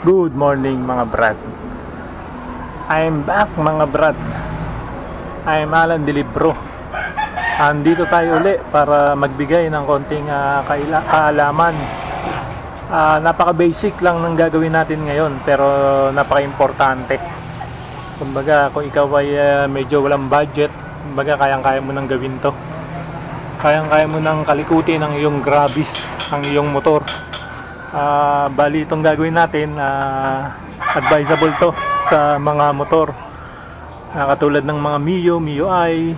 Good morning mga brad. I'm back mga brad. I'm Alan Delibro. Andito tayo uli para magbigay ng konting kaalaman. Napaka-basic lang ng gagawin natin ngayon pero napaka-importante. Kumbaga kung ikaw ay medyo walang budget, kumbaga kayang-kaya mo nang gawin to. Kayang-kaya mo nang kalikutin ang iyong Grabis, ang iyong motor. Bali itong gagawin natin, advisable to sa mga motor katulad ng mga Mio, MIUI,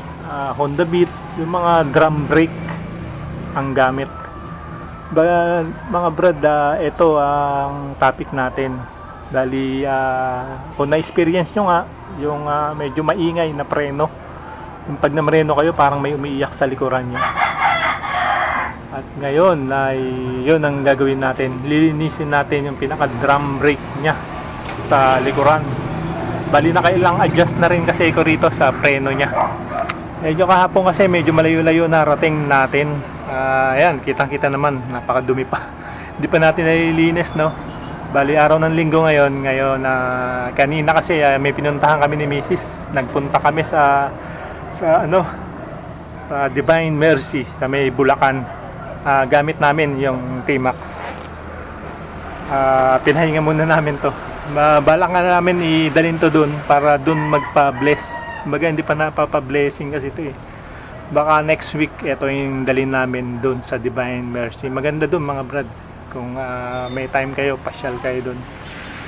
Honda Beat, yung mga drum brake ang gamit. Mga brad, ito ang topic natin. Bali kung na-experience nyo nga yung medyo maingay na preno, yung pag namreno kayo parang may umiiyak sa likuran nyo. At ngayon ay yun ang gagawin natin. Lilinisin natin yung pinaka drum brake nya sa likuran. Bali nakailang adjust na rin kasi ko rito sa preno nya. Medyo kahapon kasi medyo malayo-layo na rating natin. Ayan, kitang-kita naman, napakadumi pa. Hindi pa natin nalilinis, no? Bali araw ng linggo ngayon. Kanina kasi may pinuntahan kami ni Mrs. Nagpunta kami sa Divine Mercy sa may Bulacan. Gamit namin yung T-Max. Pinahinga muna namin to. Balak nga namin idalhin to dun para dun magpa-bless. Kumbaga hindi pa napapa-blessing kasi ito eh. Baka next week ito yung dalhin namin dun sa Divine Mercy. Maganda dun mga brad. Kung may time kayo, pasyal kayo dun.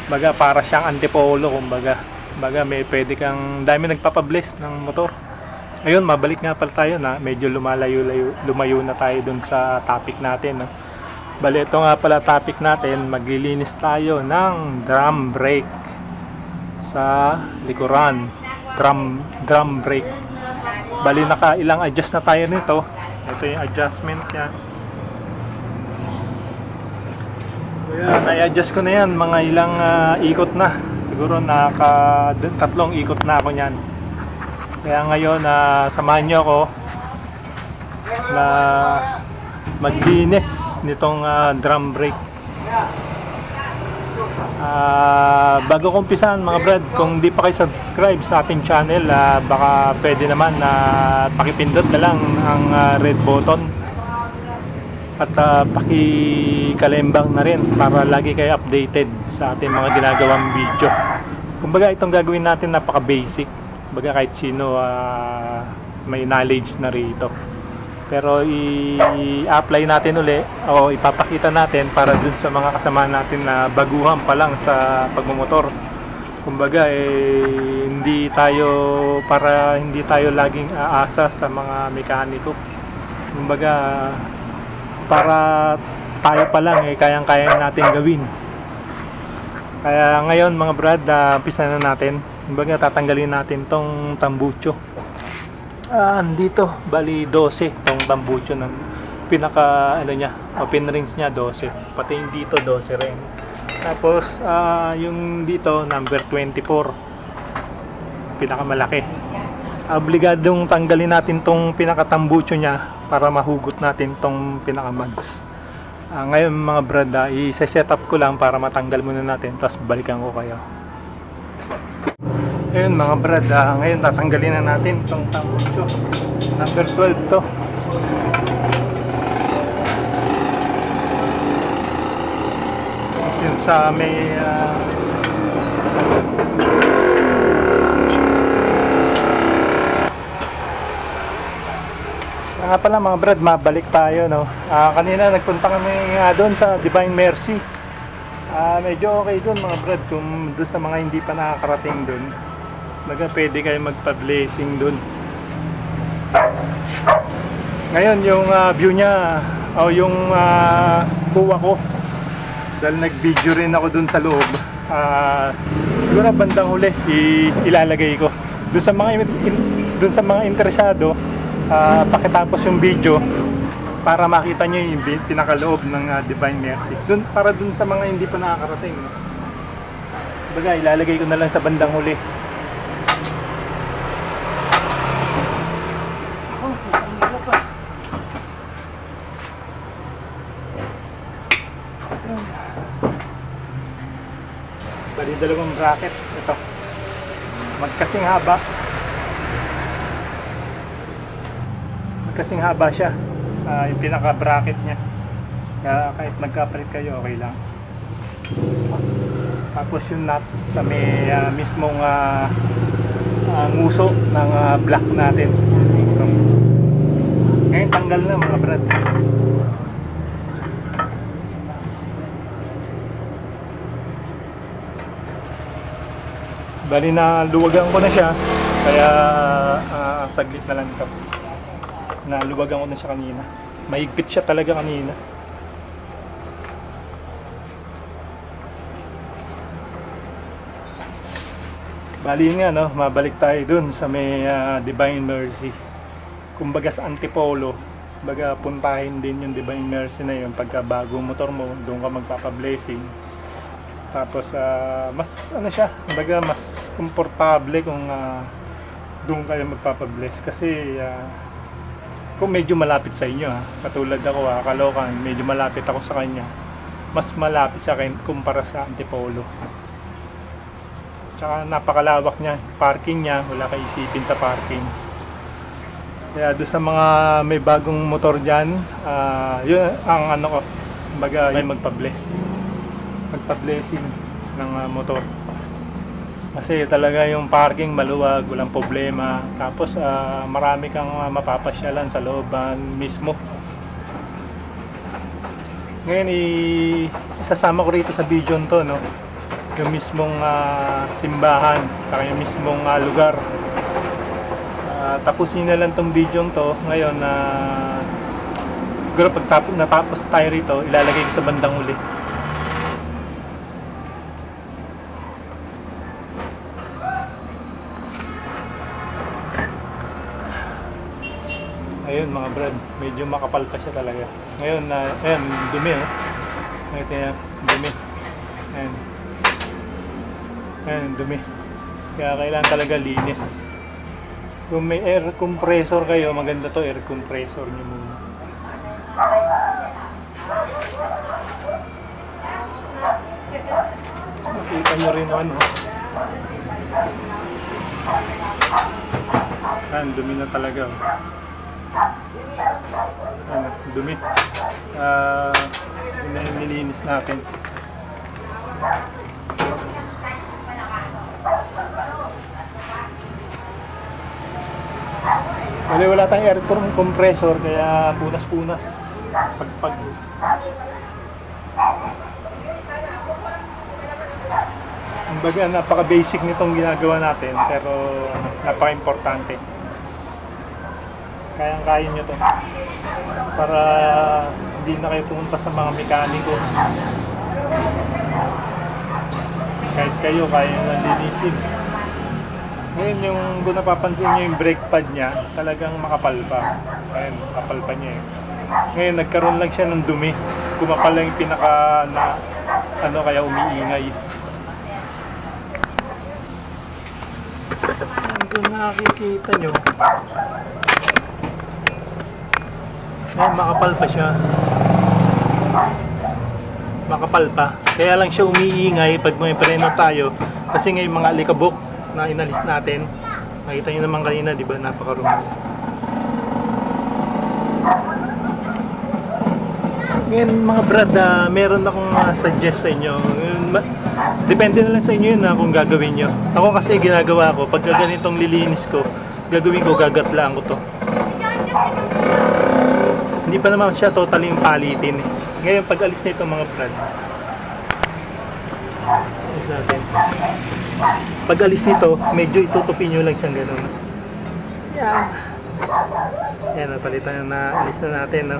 Kumbaga para siyang antipolo. Kumbaga may pwede kang, dami nagpapa-bless ng motor. Ayun, mabalik nga pala tayo na medyo lumayo na tayo dun sa topic natin, no? Bali, ito nga pala topic natin, maglilinis tayo ng drum brake sa likuran. Drum brake. Bali, nakailang adjust na tayo nito. Ito yung adjustment niya. Ayan, i-adjust ko na yan, mga ilang ikot na. Siguro tatlong ikot na ako niyan. Kaya ngayon, samahan nyo ako na maglinis nitong drum brake. Bago ko umpisan mga brad, kung di pa kayo subscribe sa ating channel, baka pwede naman na pakipindot na lang ang red button at pakikalembang na rin para lagi kayo updated sa ating mga ginagawang video. Kumbaga itong gagawin natin napaka-basic. Baga kahit sino may knowledge na rito. Pero i-apply natin uli o ipapakita natin para dun sa mga kasama natin na baguhan pa lang sa pagmumotor. Kumbaga hindi tayo laging aasa sa mga mekaniko. Kumbaga para tayo pa lang kayang-kaya natin gawin. Kaya ngayon mga brad, umpisa na natin. Kumbaga tatanggalin natin tong tambucho. Dito bali 12 tong tambucho ng pinaka open rings niya 12. Pati yung dito 12 rin. Tapos yung dito number 24. Pinakamalaki. Obligadong tanggalin natin tong pinaka tambucho niya para mahugot natin tong pinaka mags. Ngayon mga brad, i-set up ko lang para matanggal muna natin, tapos balikan ko kayo. Ayun mga brad, ngayon tatanggalin na natin itong tambucho. Number 12 to. Kasi sa may nga pala mga brad, mabalik tayo, no? Kanina nagpunta kami doon sa Divine Mercy. Medyo okay doon mga brad, kung doon sa mga hindi pa nakakarating doon. Pwede kayo magpa-blessing dun. Ngayon yung view nya o yung kuha ko, dahil nag-video rin ako dun sa loob, siguro bandang huli ilalagay ko dun sa mga interesado. Pakitapos yung video para makita nyo yung pinakaloob ng Divine Mercy para dun sa mga hindi pa nakakarating. Baga ilalagay ko na lang sa bandang huli. Bali dalawang bracket. Ito. Magkasing haba. Magkasing haba siya. Yung pinaka-bracket niya. Kaya kahit magkapalit kayo, okay lang. Tapos yung nut sa may mismong nguso ng block natin. Ngayon tanggal na mga brad. Bali na luwagan ko na siya. Kaya saglit na lang ito. Naluwagan ko na siya kanina. Mahigpit siya talaga kanina. Bali nga no, mabalik tayo dun sa may Divine Mercy. Kumbaga sa Antipolo, kumbaga puntahin din yung Divine Mercy na yun pagka bagong motor mo, doon ka magpapa-blessing. Tapos mas ano siya, kumbaga mas komportable kung doon kayo magpapa-bless kasi kung medyo malapit sa inyo katulad ako Caloocan, medyo malapit ako sa kanya. Mas malapit sa akin kumpara sa Antipolo. Tsaka napakalawak niya, parking niya, wala kang isipin sa parking. Kaya doon sa mga may bagong motor dyan, yun ang ano ko, kumbaga may magpa-blessing ng motor. Kasi talaga yung parking maluwag, walang problema. Tapos marami kang mapapasyalan sa looban mismo. Ngayon isasama ko rito sa video to, no? Yung mismong simbahan, saka yung mismong lugar. Tapusin na lang tong video to ngayon siguro pag natapos tayo rito, ilalagay ko sa bandang uli. Ayun mga brad, medyo makapal pa siya talaga. Ngayon ayan, dumi Ngayon yan, dumi. Ayan, dumi. Kaya kailangan talaga linis. Kung may air compressor kayo, maganda to, air compressor nyo muna. Tapos nakita nyo rin ano. Ayan, dumi na talaga. Ayan, dumi. Yun na yung nilinis natin. Wala tayong air compressor kaya punas-punas pagpag. Kumbaga napaka-basic nitong ginagawa natin pero napaka-importante. Kayang-kaya nyo to para hindi na kayo pumunta sa mga mekaniko. Kahit kayo kaya nang linisin. Ngayon yung kung napapansin nyo yung brake pad niya, talagang makapal pa. Ayan, makapal pa niya Ngayon nagkaroon lang siya ng dumi. Kumapal lang yung pinaka na ano kaya umiingay. Kung nakikita nyo, ayan, makapal pa siya. Makapal pa. Kaya lang siya umiingay pag may preno tayo. Kasi ngayon mga alikabok na inalis natin. Nakita nyo naman kanina, di ba? Napakarumi. Ngayon mga brad, meron akong suggest sa inyo. Depende na lang sa inyo yun kung gagawin nyo. Ako kasi ginagawa ko, pagka ganitong lilinis ko, gagawin ko, gagatlaan ko to. Hindi pa naman siya totally palitin. Ngayon pag alis nito mga brad, alis natin. Pag alis nito, medyo itutupin nyo lang siyang gano'n. Yan. Yan, napalitan na alis na natin, no?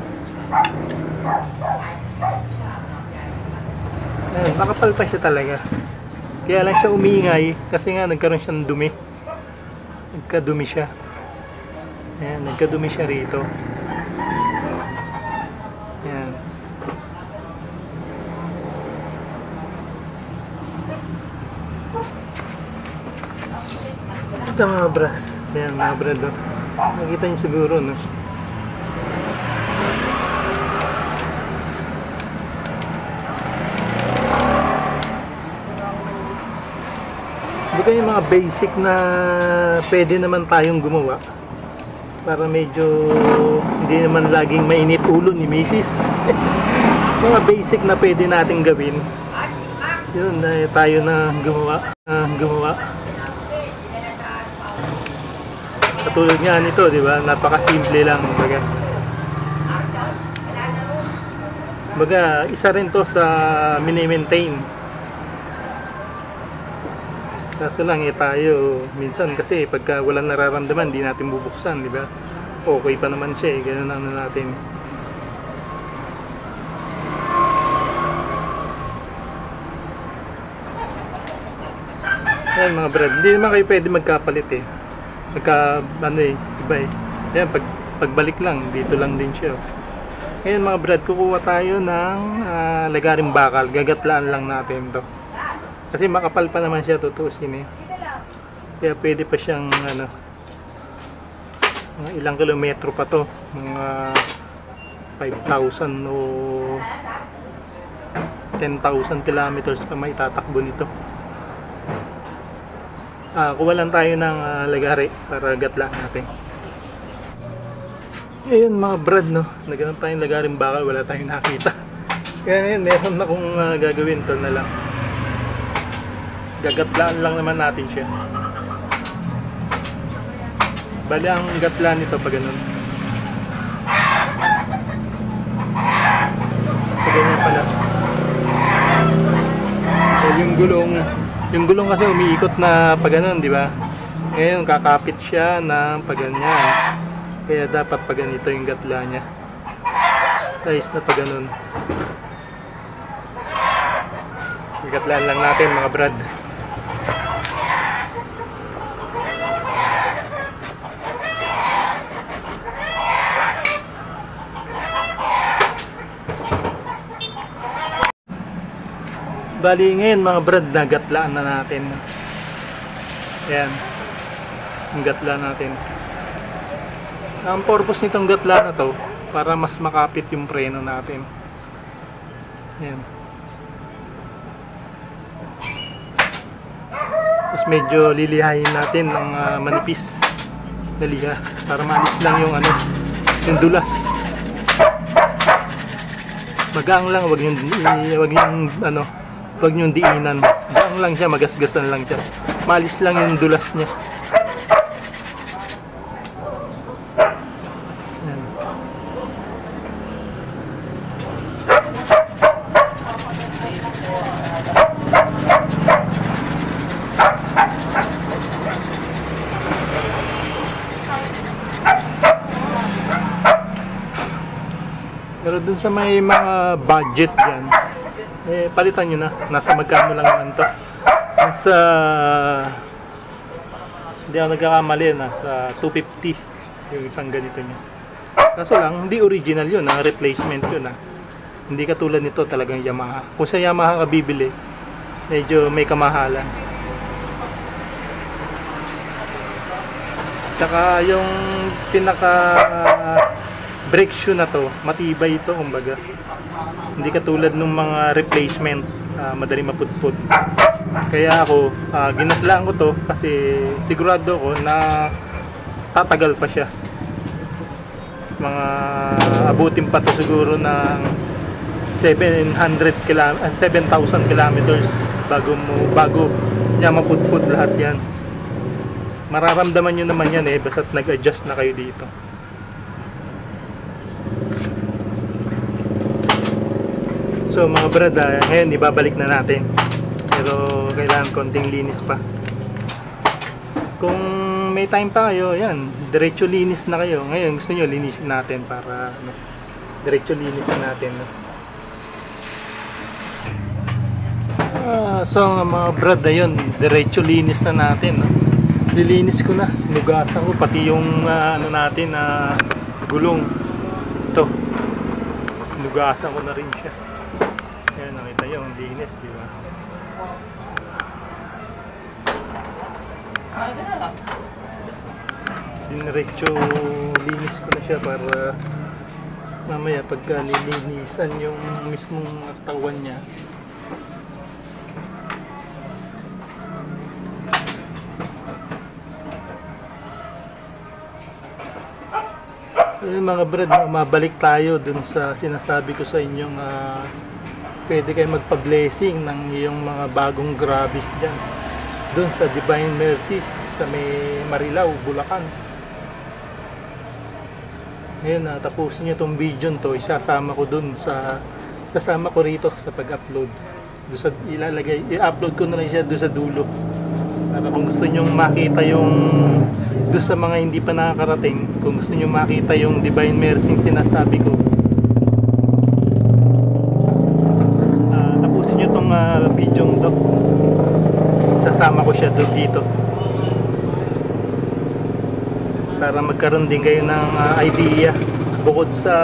Yan, makapal pa siya talaga. Kaya lang siya umiingay kasi nga nagkaroon siya ng dumi. Nagkadumi siya. Yan, nagkadumi siya rito. Yan. Ito mga bras. Ayan mga brad. Nakita niyo siguro, no? Buka yung mga basic na pwede naman tayong gumawa para medyo hindi naman laging mainit ulo ni Mrs. Mga basic na pwede nating gawin. Yun, tayo na gumawa. Katulad nga nito, di ba? Napakasimple lang, baga isa rin to sa mini-maintain. Kaso lang tayo minsan kasi pagka walang nararamdaman di natin bubuksan, di ba? Okay pa naman siya, ganun lang natin. Ayan mga brad, hindi naman kayo pwede magkapalit iba Ayan, pagbalik lang, dito lang din siya. Ngayon mga brad, kukuha tayo ng lagaring bakal. Gagatlaan lang natin to. Kasi makapal pa naman siya, tutusin Kaya pwede pa siyang mga ilang kilometro pa to. Mga 5,000 o 10,000 kilometers pa may tatakbo nito. Kuha lang tayo ng lagari para gatlaan natin. Ayun mga brad, naghanap tayong lagaring bakal, wala tayong nakita. Kaya ngayon meron na kung gagawin to na lang. Gagatlaan lang naman natin siya. Bali ang gatlaan nito pag ganun. Pag ganyan pala. Yung gulong kasi umiikot na pag ganun, di ba? Ngayon kakapit siya ng pag ganyan. Kaya dapat pag ganito yung gatla niya. Nice na pag ganun. Gatlaan lang natin mga brad. Bali ngayon mga brad, nagatlaan na natin. Ayan. Ang gatla natin. Ang purpose nitong gatla na to, para mas makapit yung preno natin. Ayan. Tapos medyo lilihayin natin ng manipis na liha para maalis lang yung magang lang, wag yung diinan. Gaang lang siya, magasgasan lang siya. Maalis lang yung dulas niya. Pero dun sa may mga budget dyan, palitan nyo na. Nasa magkano lang naman to. Nasa, hindi ako nagkakamali, nasa 250 yung isang ganito nyo. Kaso lang, hindi original yun, replacement yun. Hindi katulad nito talagang Yamaha. Kung sa Yamaha ka bibili, medyo may kamahalan. Tsaka yung pinaka brake shoe na to, matibay ito kumbaga. Hindi katulad ng mga replacement, madali maputput. Kaya ako, ginatlaan ko to kasi sigurado ko na tatagal pa siya. Mga abutin pa to siguro ng 7,000 kilometers bago niya maputput lahat yan. Mararamdaman nyo naman yan basta't nag-adjust na kayo dito. So mga brad, ngayon ibabalik na natin. Pero kailangan konting linis pa. Kung may time pa kayo, yan, diretso linis na kayo. Ngayon gusto nyo linisin natin para diretso linis na natin. So mga brad, ayun, diretso linis na natin. Nilinis ko na, nugasan ko pati yung natin gulong. Ito, nugasan ko na rin siya. Ayan, nakita yung linis, di ba? Diniretso linis ko na siya para mamaya pagka nilinisan yung mismong katawan niya, Ayun mga brad, mabalik tayo dun sa sinasabi ko sa inyong pwede kayo magpa-blessing ng iyong mga bagong grabis dyan. Dun sa Divine Mercy sa may Marilao, Bulacan. Ngayon, tapusin nyo itong video to, isasama ko dun sa kasama ko rito sa pag-upload. Doon sa ilalagay, i-upload ko na lang siya doon sa dulo. Para kung gusto nyo makita yung doon sa mga hindi pa nakakarating, kung gusto nyo makita yung Divine Mercy sinasabi ko, tapusin nyo itong video to. Sasama ko siya doon dito. Para magkaroon din kayo ng idea bukod sa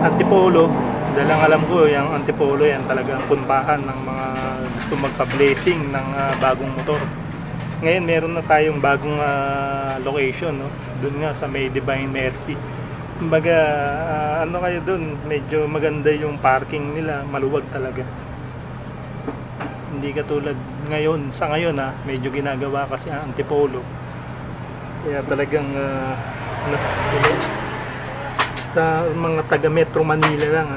Antipolo. Dahil ang alam ko yung Antipolo yan talagang puntahan ng mga gusto magpa-blessing ng bagong motor. Ngayon meron na tayong bagong location, no? Doon nga sa may Divine Mercy. Kumbaga ano kayo doon, medyo maganda yung parking nila, maluwag talaga. Hindi katulad ngayon, sa ngayon medyo ginagawa kasi ang Antipolo. Kaya talagang sa mga taga Metro Manila lang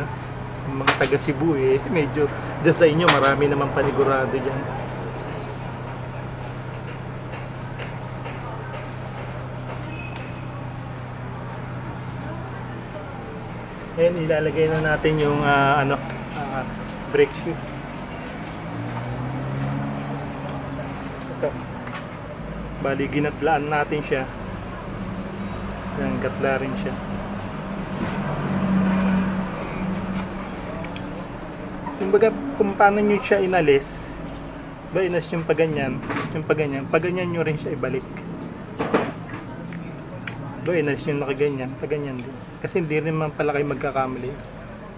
mga taga Cebu medyo dyan sa inyo marami naman panigurado dyan. Ngayon ilalagay na natin yung brake shoe. Ito, bali ginatlaan natin siya. Yan, gatla rin siya. Kumbaga kung paano nyo siya inalis, ba inalis yung paganyan, paganyan nyo rin siya ibalik. Ba inalis yung nakaganyan, paganyan din. Kasi hindi rin man pala kayo magkakamali.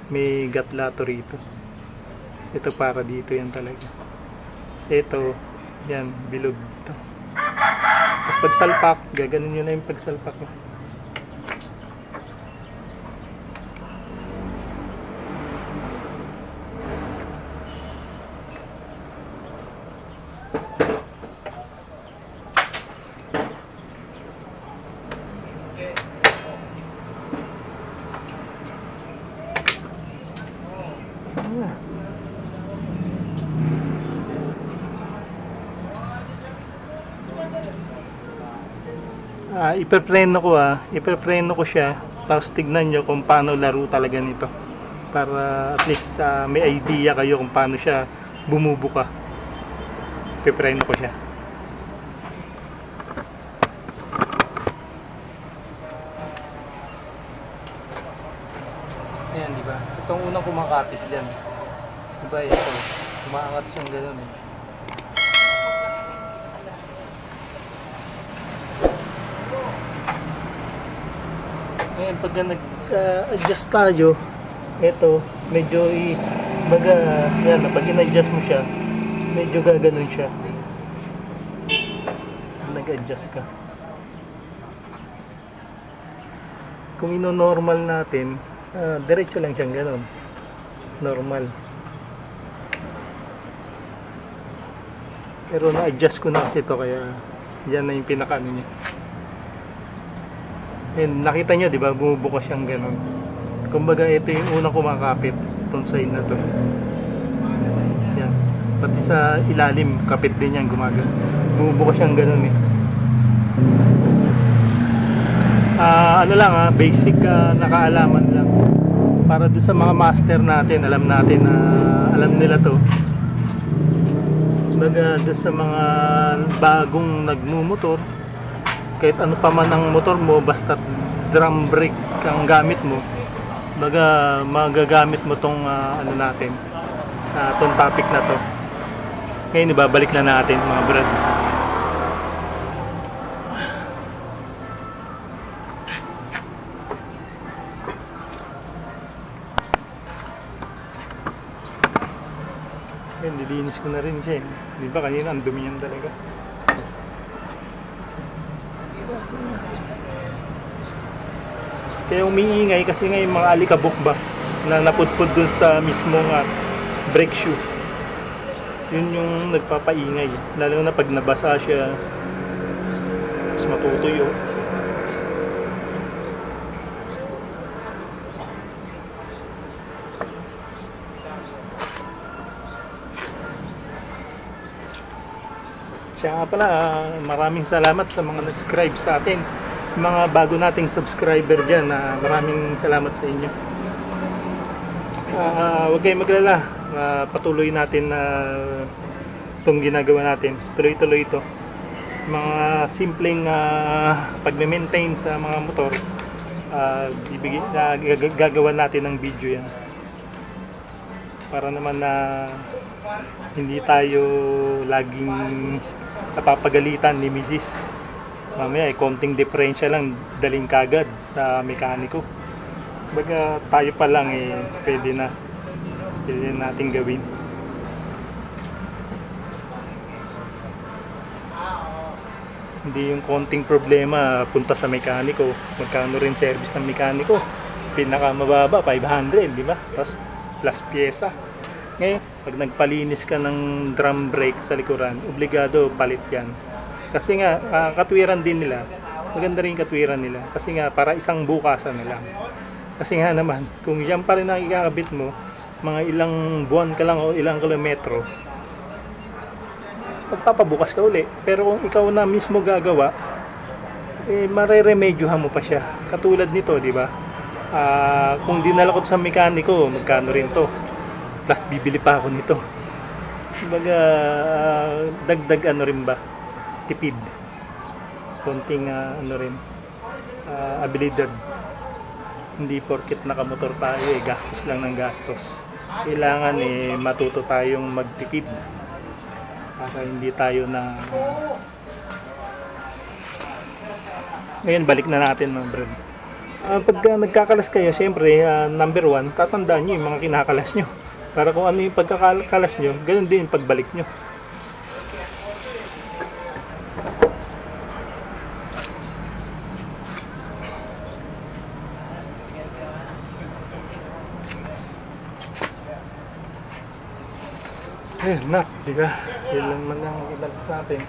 May gatlato rito. Ito para dito yan talaga. Ito, yan, bilog ito. Tapos pagsalpak, gaganon nyo na yung pagsalpak mo. Ipepreno ko siya, tapos tignan nyo kung paano laro talaga nito para at least may idea kayo kung paano siya bumubuka. Ipepreno ko siya. Ayan, diba? Itong unang kumakapit dyan, diba? Ito, kumaangat siyang gano'n Ngayon, pag nag-adjust tayo, ito, medyo yan, pag in-adjust mo siya, medyo gaganon siya. Nag-adjust ka. Kung ino-normal natin, diretso lang siyang ganon. Normal. Pero na-adjust ko na kasi ito, kaya yan na yung pinaka-ano niya. And nakita nyo, di ba, bumubukas siyang ganun. Kumbaga, ito yung unang kumakapit itong side na to. Yan. Pati sa ilalim, kapit din yan, gumagano. Bumubukas siyang ganun ano lang basic nakaalaman lang. Para doon sa mga master natin, alam nila to. Kumbaga, doon sa mga bagong nagmumotor, kahit ano pa man ang motor mo, basta drum brake ang gamit mo, baga magagamit mo tong tong topic na to. Ngayon ibabalik na natin mga brad. Ngayon nilinis ko na rin siya di ba kanina ang dumi yan talaga. Kaya umiingay kasi nga yung mga alikabok ba na napudpud dun sa mismong brake shoe. Yun yung nagpapaingay. Lalo na pag nabasa siya, mas matutuyo. Siya nga pala, maraming salamat sa mga subscribe sa atin. Mga bago nating subscriber dyan, maraming salamat sa inyo. Huwag kayong maglala, patuloy natin itong ginagawa natin. Tuloy-tuloy ito. Mga simpleng pag-maintain sa mga motor, gagawa natin ng video yan. Para naman hindi tayo laging napapagalitan ni Mrs. Mamaya konting diferensya lang daling kagad sa mekaniko. Baga tayo pa lang pwede natin gawin. Hindi yung konting problema punta sa mekaniko. Magkano rin service ng mekaniko? Pinakamababa 500, di ba? Tapos plus pyesa. Ngayon, pag nagpalinis ka ng drum brake sa likuran, obligado palit yan. Kasi nga, katwiran din nila. Maganda rin katwiran nila. Kasi nga, para isang bukasan na lang. Kasi nga naman, kung yan pa rin ang ikakabit mo, mga ilang buwan ka lang o ilang kilometro, magpapabukas ka uli. Pero kung ikaw na mismo gagawa, mareremedyohan mo pa siya. Katulad nito, di ba? Kung dinala ko sa mekaniko, magkano rin to? Plus bibili pa ako nito. Kumbaga, dagdag ano rin ba? Tipid. Konting abilidad. Hindi porket nakamotor tayo, gastos lang ng gastos. Kailangan matuto tayong magtipid. Para hindi tayo na... Ngayon, balik na natin mga brad. Pagka nagkakalas kayo, siyempre, number 1, tatandaan nyo yung mga kinakalas nyo. Para kung ano yung pagkakalas nyo, ganun din yung pagbalik nyo. Nut, di ba? Yan lang man ang ilalas natin.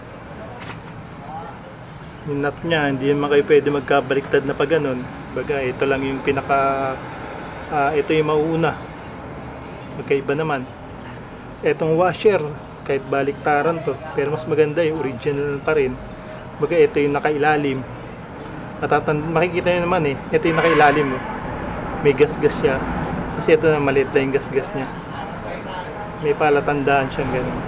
Yung nut nya, hindi naman kayo pwede magkabaliktad na pag ganun. Baga, ito lang yung ito yung mauuna. Magkaiba naman. Etong washer, kahit baliktaran to, pero mas maganda yung original pa rin. Baga, ito yung nakailalim. Makikita nyo naman ito yung nakailalim. May gas-gas siya. Kasi ito na maliit na yung gas-gas nya. May palatandaan siyang ganun.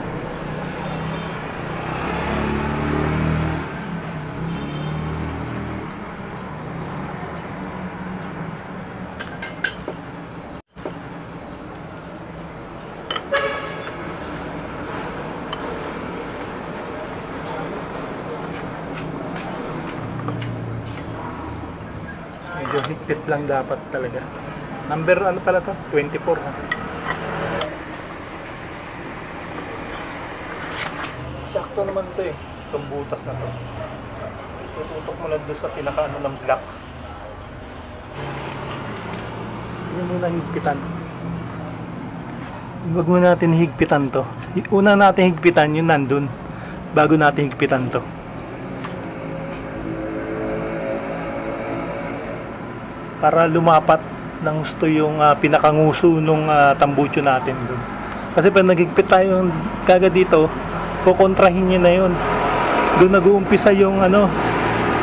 Medyo higpit lang dapat talaga. Number ano pala to? 24 ha. Sakto naman ito itong butas na to. Tututok mo lang doon sa pinakaano ng block. Hindi mo na higpitan. Huwag mo natin higpitan to. Una natin higpitan yung nandun bago natin higpitan to. Para lumapat ng gusto yung pinakanguso nung tambucho natin doon. Kasi pag naghigpit tayo kagad dito, kukontrahin niya na yun. Doon nag-uumpisa yung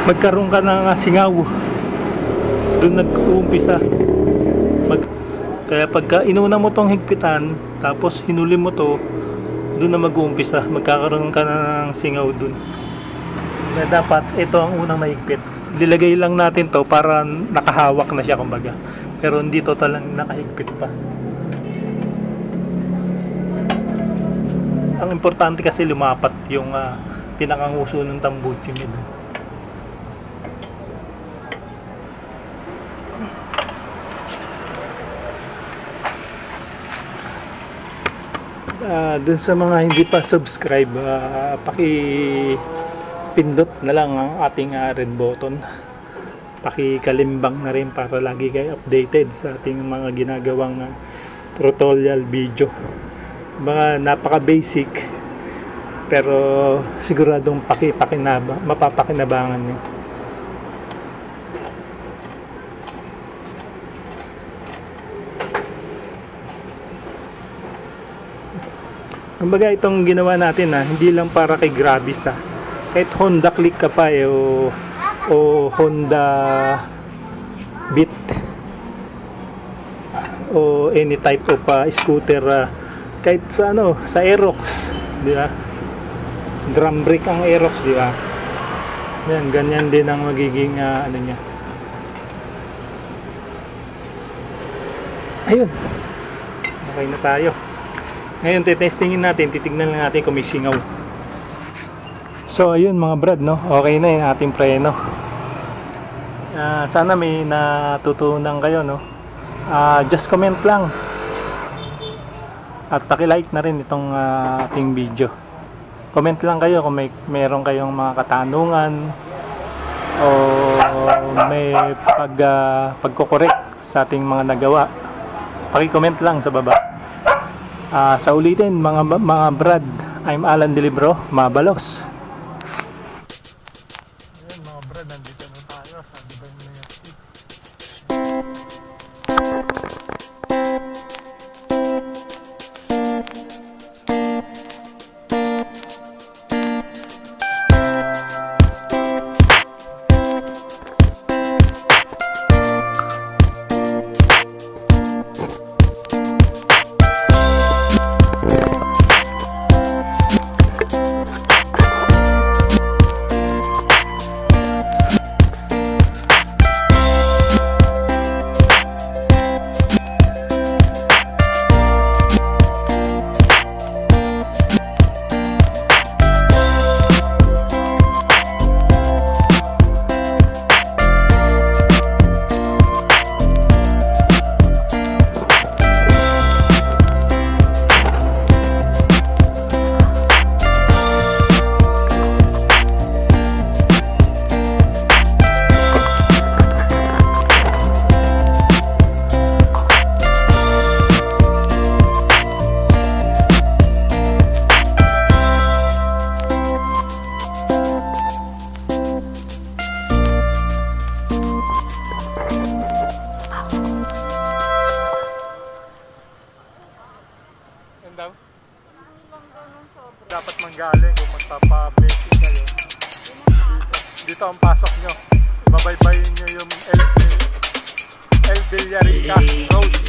magkaroon ka ng singaw. Doon nag-uumpisa. Kaya pagka inuna mo tong higpitan, tapos hinuli mo to, doon na mag-uumpisa. Magkakaroon ka na ng singaw doon. Kaya dapat ito ang unang mahigpit. Dilagay lang natin to para nakahawak na siya kumbaga. Pero hindi total lang nakahigpit pa. Ang importante kasi lumapat yung pinakanguso ng tambucho niya doon. Dun sa mga hindi pa subscribe, paki-pindot na lang ang ating red button. Paki-kalimbang na rin para lagi kayo updated sa ating mga ginagawang tutorial video. Mga napaka-basic pero siguradong mapapakinabangan niyo. Kumbaga itong ginawa natin hindi lang para kay Gravis Kahit Honda Click ka pa o Honda Beat o any type of scooter, kahit sa sa Aerox, di ba? Drum brake ang Aerox, di ba? Yan, ganyan din ang magiging niya. Ayun. Okay na tayo. Ngayon, testingin natin, titignan lang natin kung may singaw. So, ayun mga brad, okay na yung ating preno. Sana may natutunan kayo, just comment lang. At paki-like na rin itong ating video. Comment lang kayo kung meron kayong mga katanungan o may pagko-correct sa ating mga nagawa. Paki-comment lang sa baba. Sa ulitin mga brad, I'm Alan Delibro, Mabalos. Ayan mga brad, nandito na tayo sa Dubai University. Dapat manggaling kung magpapa-basic kayo. Dito ang pasok nyo. Babaybayin nyo yung El Villarica Road.